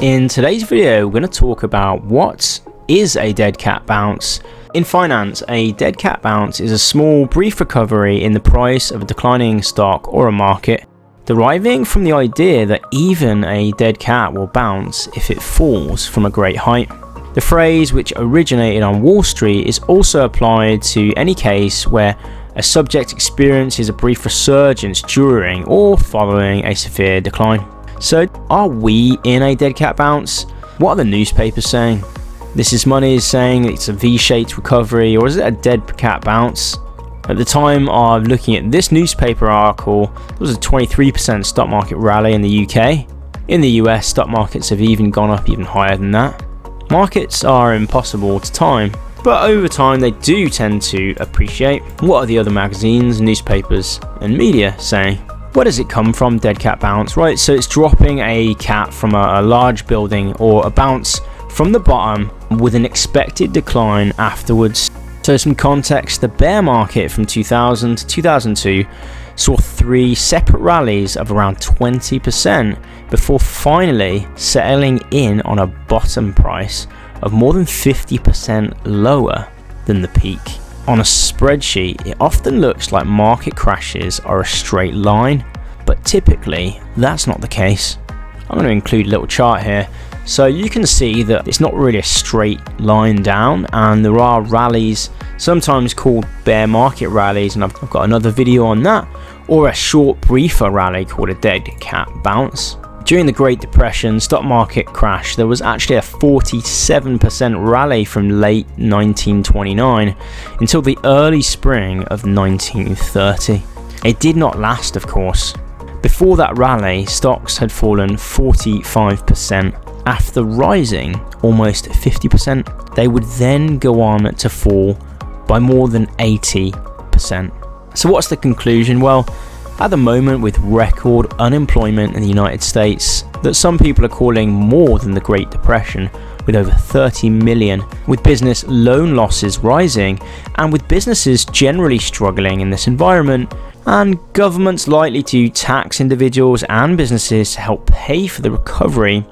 In today's video, we're going to talk about what is a dead cat bounce. In finance, a dead cat bounce is a small, brief recovery in the price of a declining stock or a market, deriving from the idea that even a dead cat will bounce if it falls from a great height. The phrase, which originated on Wall Street, is also applied to any case where a subject experiences a brief resurgence during or following a severe decline. So, are we in a dead cat bounce? What are the newspapers saying? This Is Money is saying it's a V-shaped recovery, or is it a dead cat bounce? At the time of looking at this newspaper article, there was a 23% stock market rally in the UK. In the US, stock markets have even gone up even higher than that. Markets are impossible to time, but over time they do tend to appreciate. What are the other magazines, newspapers and media saying? Where does it come from, dead cat bounce? Right, so it's dropping a cat from a large building, or a bounce from the bottom with an expected decline afterwards. So some context, the bear market from 2000 to 2002 saw 3 separate rallies of around 20% before finally settling in on a bottom price of more than 50% lower than the peak. On a spreadsheet, it often looks like market crashes are a straight line, but typically that's not the case. I'm going to include a little chart here so you can see that it's not really a straight line down, and there are rallies, sometimes called bear market rallies, and I've got another video on that, or a short briefer rally called a dead cat bounce. During the Great Depression stock market crash, there was actually a 47% rally from late 1929 until the early spring of 1930. It did not last, of course. Before that rally, stocks had fallen 45%. After rising almost 50%, they would then go on to fall by more than 80%. So what's the conclusion? Well, at the moment, with record unemployment in the United States that some people are calling more than the Great Depression, with over 30 million, with business loan losses rising, and with businesses generally struggling in this environment, and governments likely to tax individuals and businesses to help pay for the recovery,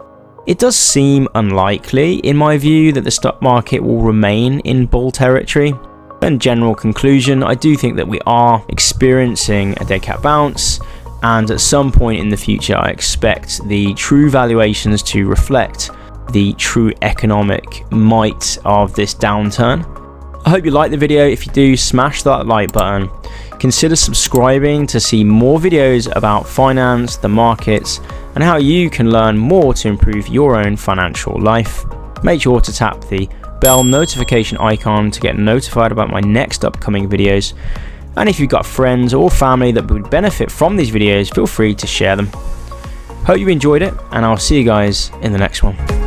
it does seem unlikely, in my view, that the stock market will remain in bull territory. In general conclusion, I do think that we are experiencing a dead cat bounce, and at some point in the future I expect the true valuations to reflect the true economic might of this downturn. I hope you liked the video. If you do, smash that like button. Consider subscribing to see more videos about finance, the markets, and how you can learn more to improve your own financial life. Make sure to tap the bell notification icon to get notified about my next upcoming videos, and if you've got friends or family that would benefit from these videos, feel free to share them. Hope you enjoyed it, and I'll see you guys in the next one.